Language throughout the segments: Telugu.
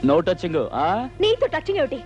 No touching. నీతో టచింగ్ ఏమిటి?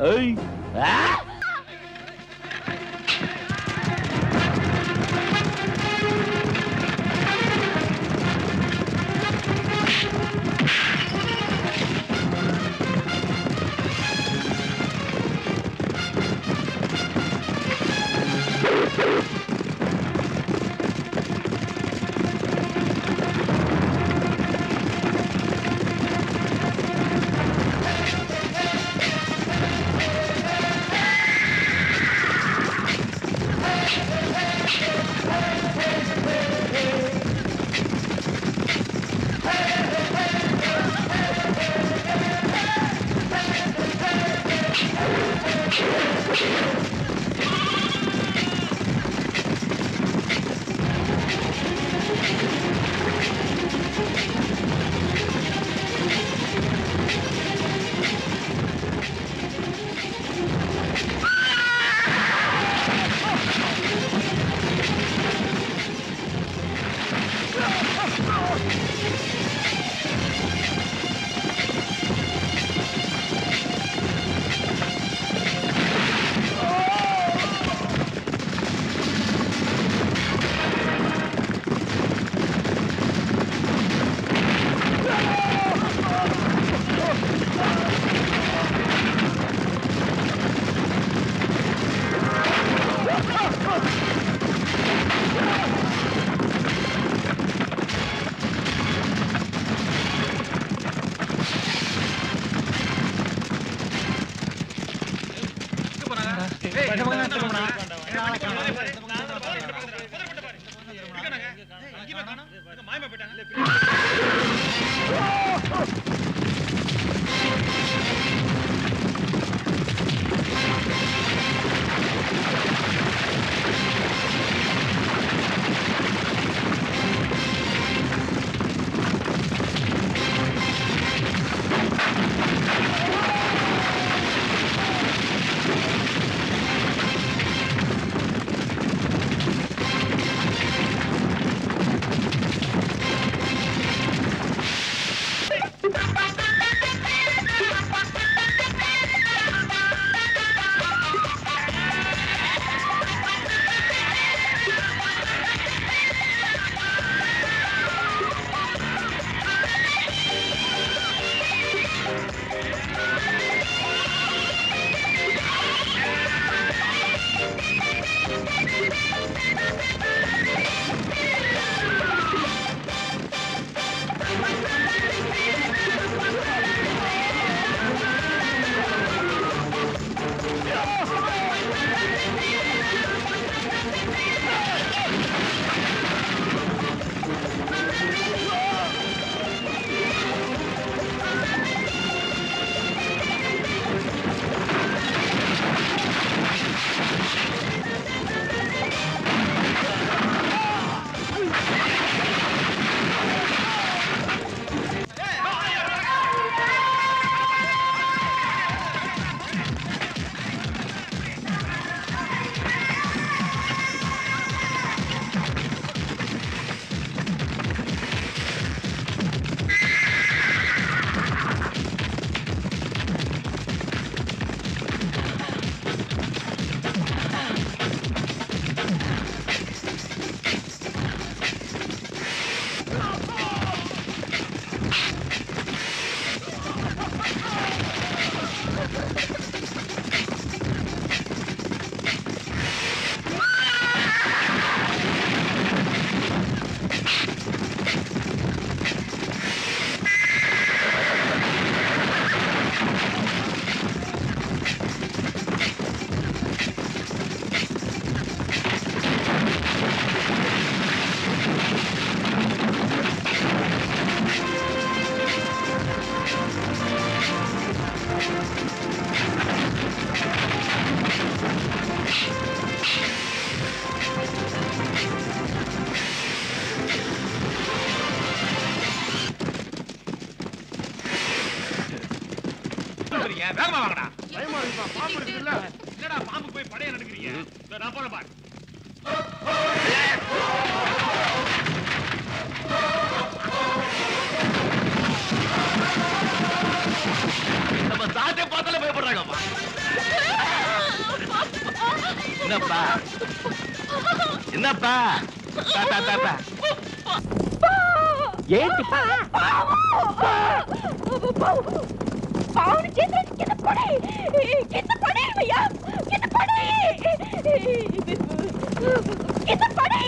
வேகமா வாங்கடா. பாம்பு இருக்குல்ல, என்னடா பாம்பு போய் படைய நடக்கிறீங்க? நான் போற பாரு. என்னப்பா என்னப்பா ఏంటి పావుని చేతులు కింద పడి కింద పడేవయ్యా కింద పడి కింద పడి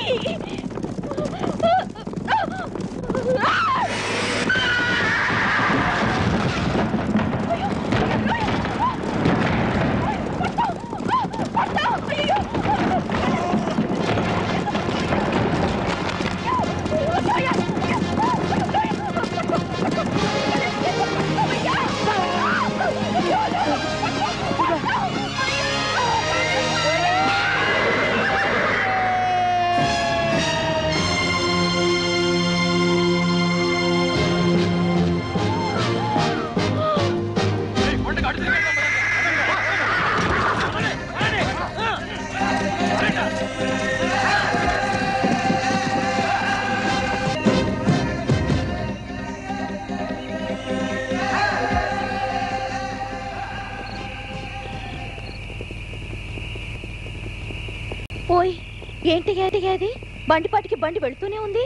ఏంటి బండిపాటికి బండి వెళుతూనే ఉంది.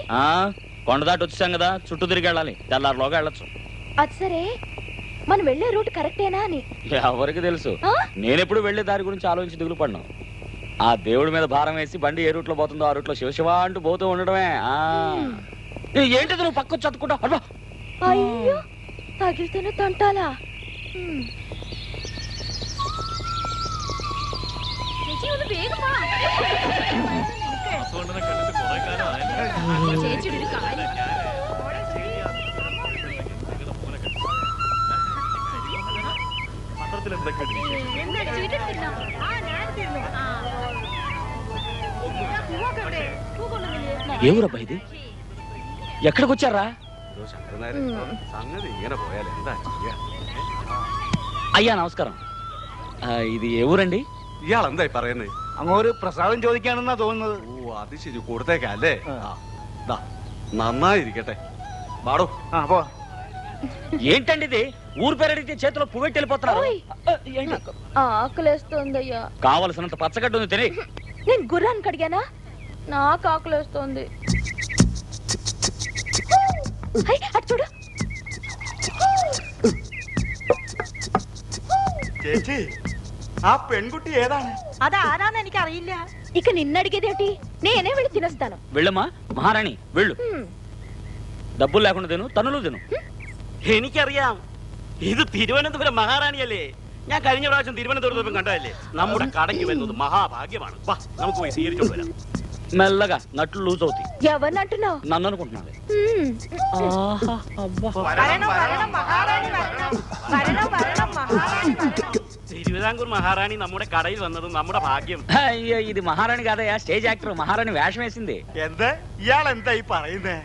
కొండ దాటి వచ్చాం కదా, చుట్టూ తిరిగి వెళ్ళాలి, తెల్లారిలోగా వెళ్ళొచ్చు. అది సరే, మనం వెళ్లే రూట్ కరెక్టేనా అని ఎవరికి తెలుసు? నేనెప్పుడు వెళ్లే దారి గురించి ఆలోచించి దిగులు పడినా. ఆ దేవుడి మీద భారం వేసి బండి ఏ రూట్ లో పోతుందో ఆ రూట్ లో శివశివ అంటూ పోతూ ఉండడమే. ఏంటిది నువ్వు పక్క చదువుకుంటావు? అయ్యో, తగిలితేనే తంటాలా? ఏ ఊరబ్బా ఇది? ఎక్కడికి వచ్చారా? അയ്യാ നമസ്കാരം. ഇത് ഏ ഊരണ്ടി? ഇയാളെന്തായി പറയുന്നത്? അങ്ങോട്ട് പ്രസാദം ചോദിക്കാണെന്നാ തോന്നുന്നത്. ഓ അത് ശരി, കൊടുത്തേക്കല്ലേ. നന്നായിരിക്കട്ടെ. బాడో పో. ఏంటండి ఇది? ఊరు పేరు అడిగితే చేతిలో పువ్వెట్టి వెళ్ళిపోతున్నారు. ఆకలేస్తోందయ్యా. కావలసినంత పచ్చగడ్డ ఉంది, తిని. నేను గుర్రానికి అడిగానా? నాకు ఆకలేస్తోంది. చూడు ചേച്ചി, ആ പെൺകുട്ടി ഏതാണ്? അതാരാന്ന് എനിക്ക് അറിയില്ല. ഇക്ക നിന്നടിക്കേതേട്ടി? నేనే వెళ్ళి తినేస్తాను. వెళ్ళమ్మా మహారాణి, వెళ్ళు. డబ్బులు లేకుండా తిను, తనులు తిను. എനിക്കറിയാം, ഇത് തിരുവനന്തപുരം മഹാറാണിയല്ലേ. ഞാൻ കഴിഞ്ഞ പ്രാവശ്യം തിരുവനന്തപുരത്ത് കണ്ടതല്ലേ. നമ്മുടെ കടയ്ക്ക് വരുന്നത് മഹാഭാഗ്യമാണ്. വാ, നമുക്ക് പോയി സ്വീകരിച്ചോണ്ട് വരാം. మెల్లగా నట్లు లూజ్ అవుతాయి. ఎవరినంటున్నావు? నన్ను అనుకుంటున్నాను. തിരുവിതാംകൂർ മഹാറാണി നമ്മുടെ കടയിൽ വന്നത് നമ്മുടെ ഭാഗ്യം. అయ్యో, ఇది మహారాణి కాదయ్యా, స్టేజ్ యాక్టర్. మహారాణి వేషం వేసింది. എന്താ ഇയാളെന്തായി പറയുന്നേ?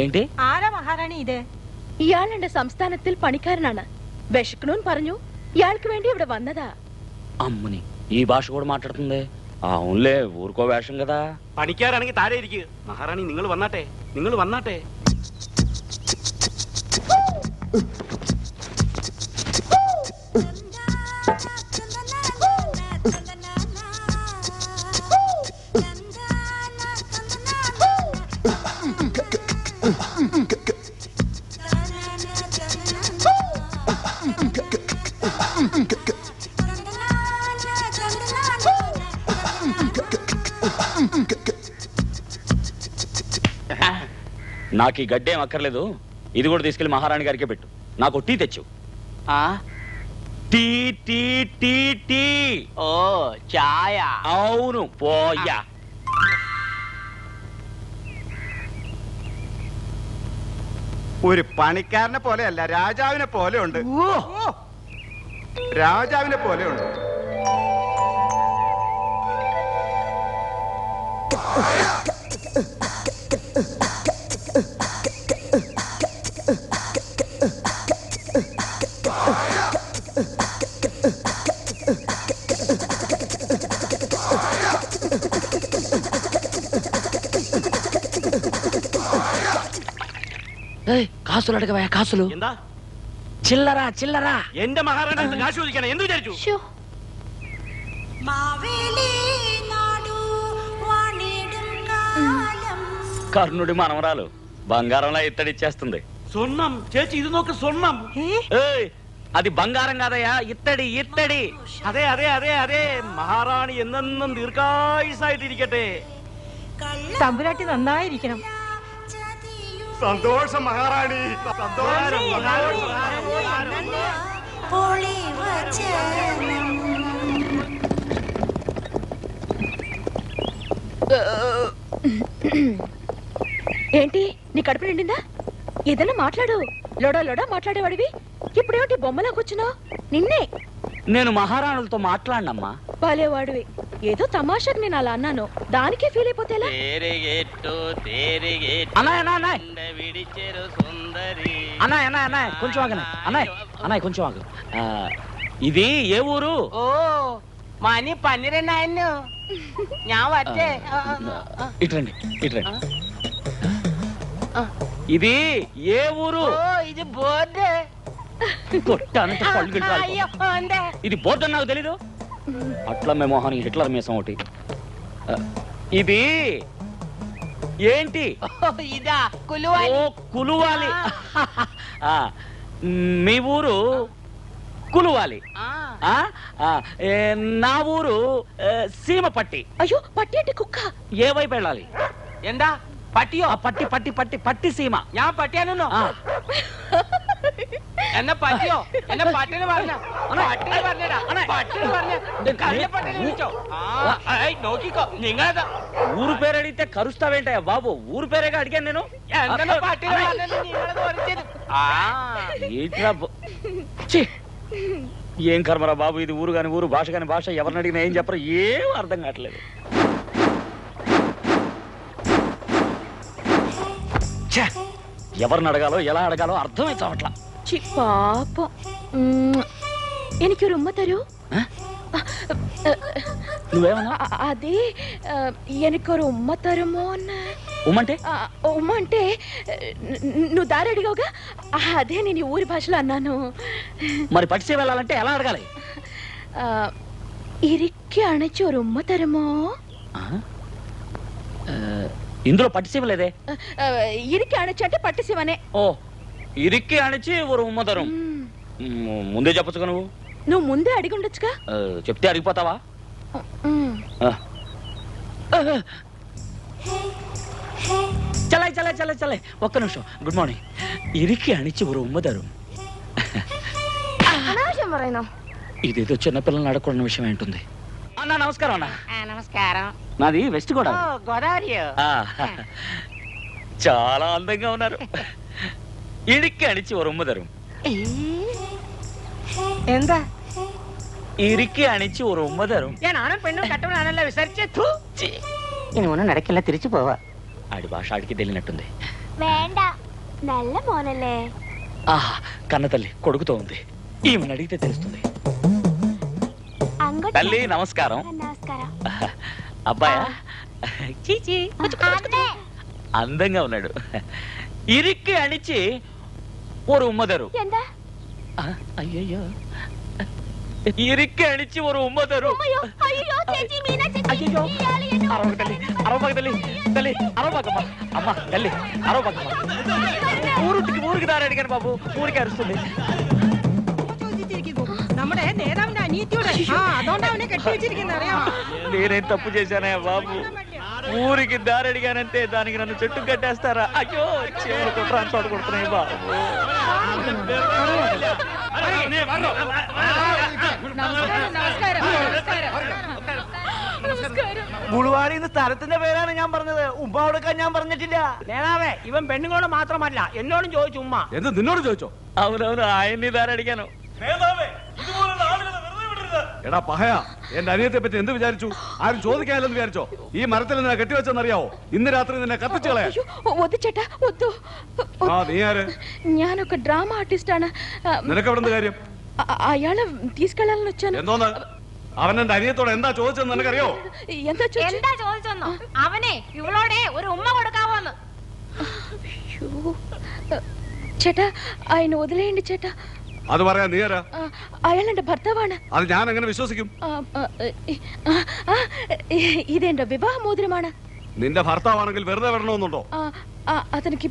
ఏంటి? ആരാ മഹാറാണി ഇത്? ഇയാൾ എന്റെ സംസ്ഥാനത്തിൽ പണിക്കാരനാണ്. വിശക്കണമെന്ന് പറഞ്ഞു. ഇയാൾക്ക് വേണ്ടി ഇവിടെ വന്നതാ. అమ్మని, ఈ భాష కూడా మాట్లాడుతుంది. అవునులే, ఊరుకో వేషం కదా. പണിക്കാരാണെങ്കിൽ താഴെ ഇരിക്കുക. മഹാറാണി നിങ്ങൾ വന്നാട്ടെ, നിങ്ങൾ വന്നാട്ടെ. నాకు ఈ గడ్డేం అక్కర్లేదు. ఇది కూడా తీసుకెళ్లి మహారాణి గారికే పెట్టు. నాకు టీ తెచ్చు. Tea tea tea tea. ఓ చాయ. అవును, పోయా. ഒരു പണിക്കാരനെ പോലെയല്ല, രാജാവിനെ പോലെ ഉണ്ട്. രാജാവിനെ പോലെ ഉണ്ട്. కాసులు అడగవా? కాసులు എന്താ? చిల్లరా చిల్లరా. എന്റെ മഹാറാണി കാശ് ചോദിക്കണം. എന്ത് വിചാരിച്ചു? മാവേലി కర్ణుడి మనవరాలు బంగారంలా ఇత్తడిచ్చేస్తుంది. స్వర్ణం చేసి ఇది నొక్క స్వర్ణం. ఏయ్, అది బంగారం కాదయ్యా, ఇత్తడి ఇత్తడి. അതെ അതെ അതെ അതെ മഹാറാണി എന്നെന്നും ദീർഘായുസായിട്ടിരിക്കട്ടെ. തമ്പുരാട്ടി നന്നായിരിക്കണം. സന്തോഷം മഹാറാണി, സന്തോഷം. ఏంటి నీ కడుపు నిండిందా? ఏదైనా మాట్లాడు. లోడా లోడా మాట్లాడేవాడివి ఇప్పుడేమిటి బొమ్మలా కూర్చున్నావు? నిన్నే. నేను మహారాణులతో మాట్లాడినమ్మా. బాలేవాడివి. ఏదో తమాషాకి నేను అలా అన్నాను, దానికే ఫీల్ అయిపోతేలా? అన్నాయ్ కొంచెం ఆగనే. అన్నాయ్ కొంచెం ఆగు. ఇది ఏ ఊరు? ഓ മണി 12 ഞാൻ വരട്ടെ. ఇట్రండి. ఇది ఏ ఊరు? ഓ ഇത് ബോർഡ്. కొట్టానంటే పళ్ళు గిట్టాలి. అయ్యో అందే. ఇది బోర్డు అని నాకు తెలీదు. అట్లా మే మొహానికి హిట్లర్ మీసం ఒకటి. ఇది ఏంటి? ఇదా కులువాలి. ఓ కులువాలి. మీ ఊరు కులువాలి. నా ఊరు సీమపట్టి. అయ్యో పట్టి అంటే కుక్క. ఏ వైపు వెళ్ళాలి? എന്താ പട്ടിയോ? పట్టి పట్టి పట్టి పట్టి సీమ. ഞാൻ പട്ടിയാണെന്നോ? എന്നെ പറ്റിയോ? എന്നെ പട്ടിന് പറഞ്ഞ നോക്കിക്കോ. നിങ്ങളെന്താ ఊరు పేరు అడిగితే కరుస్తావేంటయ్యా బాబు? ఊరు పేరేగా అడిగాను నేను. പട്ടിന് ఏంట్రా ఛీ! ఏం కర్మరా బాబు, ఇది ఊరు కాని ఊరు, భాష కాని భాష, ఎవరిని అడిగినా ఏం చెప్పరు, ఏం అర్థం కావట్లేదు. ఎవరిని అడగాలో ఎలా అడగాలో అర్థమై చావట్లా. പാപ്പം എനിക്കൊരു ഉമ്മ തരൂ. నువ్వేమన్నా? అది എനിക്കൊരു ఉమ్మ తరుమో అన్న. ఉమ్మంటే? ఉమ్మ అంటే నువ్వు దారి అడిగావుగా, అదే నేను ఊరి భాషలో అన్నాను. మరి పట్టిసే వెళ్ళాలంటే ఎలా అడగాలి? ఇరికి అణచి ఒక ఉమ్మ తరుమో. ఇందులో పట్టిసీమ లేదే. ఇరికి అణచి అంటే పట్టిసీమనే. ఓ, ఇరికి అణచి ఒక ఉమ్మదరం. ముందే చెప్పచ్చుగా నువ్వు. నువ్వు ముందే అడిగి ఉండొచ్చుగా. చెప్తే అడిగిపోతావా? చలే ఒక్క నిమిషం. Good morning. ఇరికి అణిచి ఒక ఉమ్మదరం. ఇదేదో చిన్నపిల్లల్ని అడగకూడని విషయం ఏంటుంది. అన్నా నమస్కారం. అన్నా నమస్కారం. నాది వెస్ట్ గోదావరి. గోదావరి. చాలా అందంగా ఉన్నారు. ఇడికి అణిచి ఒక ఉమ్మదరం. എന്താ ഇരിക്കി അണിച്ച് ഒരു ഉമ്മ തരും. ഞാൻ ആണും പെണ്ണും കട്ടവനാണല്ലോ വിസരിച്ചു. ഇനി ഒന്നും നടക്കില്ല, തിരിച്ചു പോവാ. ఆడి భాష ఆడికి తెలియనట్టుంది. వేండా నల్ల మోనలే. ఆహా, కన్న తల్లి కొడుకుతో ఉంది. ఈమెను అడిగితే తెలుస్తుంది. తల్లి నమస్కారం. నమస్కారం. అబ్బాయా? చీచీ అందంగా ఉన్నాడు. ఇరికి అణిచి ஒரு ఉమ్మదరు. എന്താ? అయ్యయ్యో, ఇరికి అణిచి ஒரு ఉమ్మదరు. అయ్యో చేచి మీనా చేచి. అయ్యో అరవక తల్లి, అరవక తల్లి, తల్లి అరవకమ్మా. అమ్మా తల్లి అరవకమ్మా. ఊరికి దారి అడిగాను బాబు, ఊరికి అరుస్తుంది. നമ്മുടെ നേതാവിന്റെ അനിയത്തിയോട് അതുകൊണ്ട് അവനെ കെട്ടിവെച്ചിരിക്കുന്ന അറിയാമോ? నేనేం తప్పు చేశానయ్యా బాబు? ఊరికి దారి అడిగానంటే దానికి నన్ను చెట్టు కట్టేస్తారా? అయ్యో చెవులు కొట్టడానికి చోటు కొడుతున్నాయి బాబు. ഗുളുവാടിന്ന് സ്ഥലത്തിന്റെ പേരാണ് ഞാൻ പറഞ്ഞത്. ഉമ്മ കൊടുക്കാൻ ഞാൻ പറഞ്ഞിട്ടില്ല. നേതാവേ, ഇവൻ പെണ്ണുങ്ങളോട് മാത്രമല്ല എന്നോടും ചോദിച്ചു ഉമ്മ. എന്ത് നിന്നോട് ചോദിച്ചോ? అవునవును, ఆయన్ని దారి అడిగాను. എടാ പഹയ, എന്റെ അനിയത്തെ പറ്റി എന്ത് വിചാരിച്ചു? ആരും ചോദിക്കാനില്ലെന്ന് വിചാരിച്ചോ? ഈ മരത്തിൽ നിന്നെ കെട്ടിവെച്ചെന്നറിയാവോ? ഇന്ന് രാത്രി നിന്നെ കത്തിച്ചു കളയാ. వద్దు ചേട്ടാ వద్దు. ആ നീ ആര്? ഞാനൊక డ్రామా ఆర్టిస్ట్ ആണ്. നിനക്ക് എവിടെ കാര്യം? അയാളെ తీసుకెళ్ళాలని వచ్చాను. എന്തോന്ന്? അവൻ എന്റെ അനിയത്തോട് എന്താ ചോദിച്ചെന്ന് നിനക്കറിയോ? എന്താ ചോദിച്ചെന്നോ? അവനെ ഇവളോടെ ഒരു ഉമ്മ കൊടുക്കാവോന്ന്. ചേട്ടാ ఆయన వదిలేయండి ചേട്ടാ. അത് പറയാ നീ ആരാ? അയാൾ എന്റെ ഭർത്താവാണ്. അത് ഞാൻ എങ്ങനെ വിശ്വസിക്കും? ഇതെന്റെ വിവാഹ മോതിരമാണ്. നിന്റെ ഭർത്താവാണെങ്കിൽ വെറുതെ വിടണമെന്നുണ്ടോ? అతనికి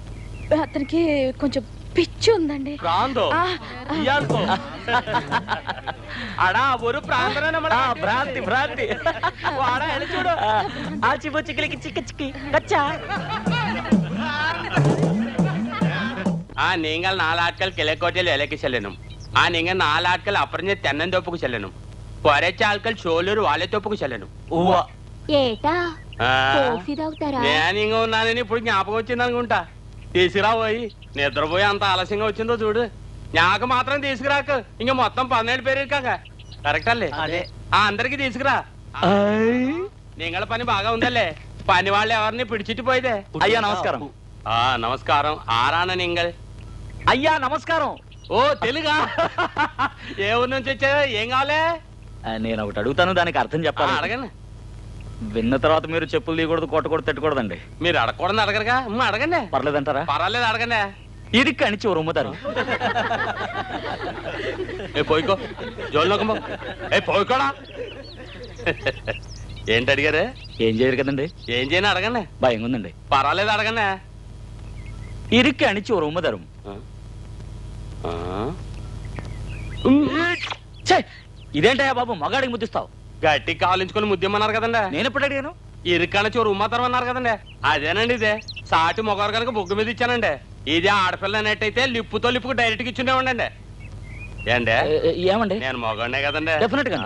అతనికి కొంచెం పిచ్చి ఉందండి. പ്രാന്തോ ഇയാൾക്കോ? അടാ ഒരു പ്രാന്തനെ നമ്മളെ భ్రాంతి భ్రాంతి. വാടാ എളിച്ചൂടോ. చిక్కి చిక్కి కచ్చా. നിങ്ങൾ 4 ആட்கள் കിഴക്കോട്ടയിൽ ഇലക്ക് ചെല്ലണം. നിങ്ങൾ 4 ആட்கள் അപ്പുറഞ്ഞ തെന്നന്തോപ്പുക്ക് ചെല്ലണം. പൊരച്ച ആൾക്കാർ ചോലൂർ വാലത്തോപ്പുക്ക് ചെല്ലണം. ఏటా కాఫీ తాగుతారా? నేను ఇంక ఉన్నానని ఇప్పుడు జ్ఞాపకం వచ్చింది అనుకుంటా. తీసుకురా పోయి నిద్రపోయి అంత ఆలస్యంగా వచ్చిందో చూడు. నాకు మాత్రం తీసుకురాక ఇంక మొత్తం 12 పేరు కాక కరెక్ట్ అల్లే. అదే అందరికి తీసుకురా. నింగళ పని బాగా ఉందల్లే. పని వాళ్ళు ఎవరిని పిడిచిట్టు పోయిదే. అయ్యా నమస్కారం. నమస్కారం. ఆరాన నింగల్. అయ్యా నమస్కారం. ఓ తెలుగా? ఏ ఊరు నుంచి వచ్చావు? ఏం కావాలే? నేను ఒకటి అడుగుతాను, దానికి అర్థం చెప్పాలి. అడగండి. విన్న తర్వాత మీరు చెప్పులు తీయకూడదు, కొట్టకూడదు, తిట్టకూడదండి. మీరు అడగకూడదు అడగరుగా. అడగండి. పర్లేదంటారా? పర్వాలేదు అడగండి. ఇరికి అణిచి ఉరుముతారు. పోయికో జోల్లోకమ్మో. పోయికోడా. ఏంటి అడిగారు? ఏం చేయరు కదండి. ఏం చేయను అడగండి. భయం ఉందండి. పర్వాలేదు అడగండి. ఇరికి అణిచి ఉరుముతారు. ఇదేంటయ్యా బాబు, మగాడికి ముద్దిస్తావు? గట్టి కావాలించుకొని ముద్దిమ్మన్నారు కదండి. నేను ఎప్పుడు అడిగాను? ఇరుకన చోరు ఉమ్మతరం అన్నారు కదండి. అదేనండి ఇదే. సాటి మొగారు కనుక బొగ్గు మీద ఇచ్చానండి. ఇది ఆడపిల్ల అన్నట్టయితే లిప్పుతో లిప్పుకు డైరెక్ట్ గా ఇచ్చుండేవండి. ఏండే ఏమండి? నేను మొగాడే కదండి. డెఫినెట్ గా.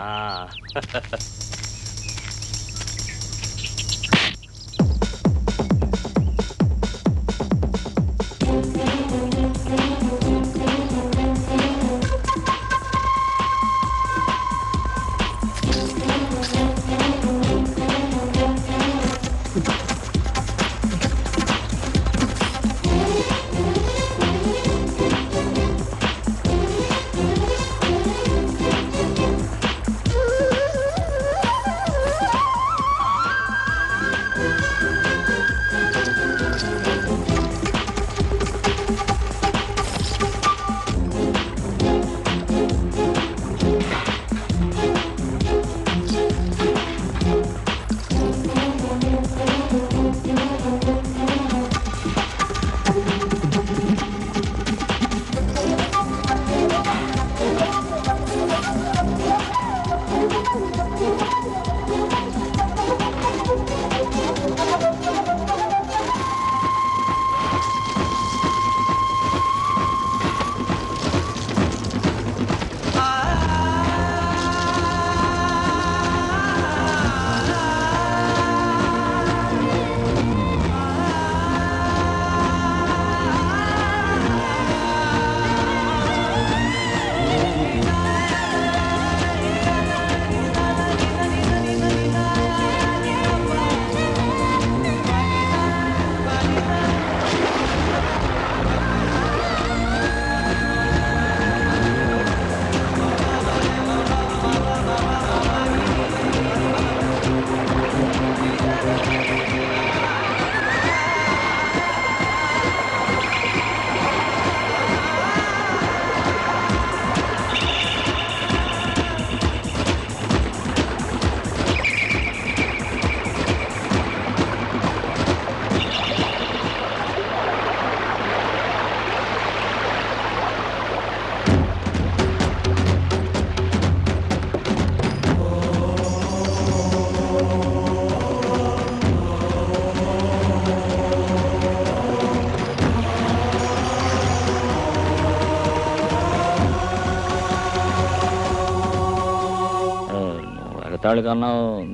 ఎగతాళి కన్నా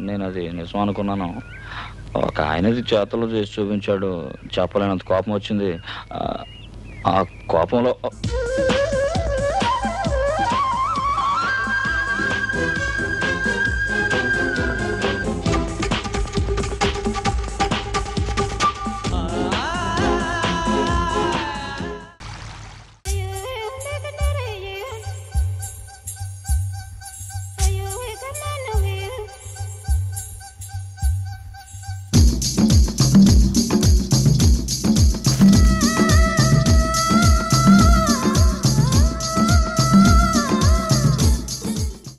నేను అది నిజం అనుకున్నాను. ఒక ఆయనది చేతలు చేసి చూపించాడు. చెప్పలేనంత కోపం వచ్చింది. ఆ కోపంలో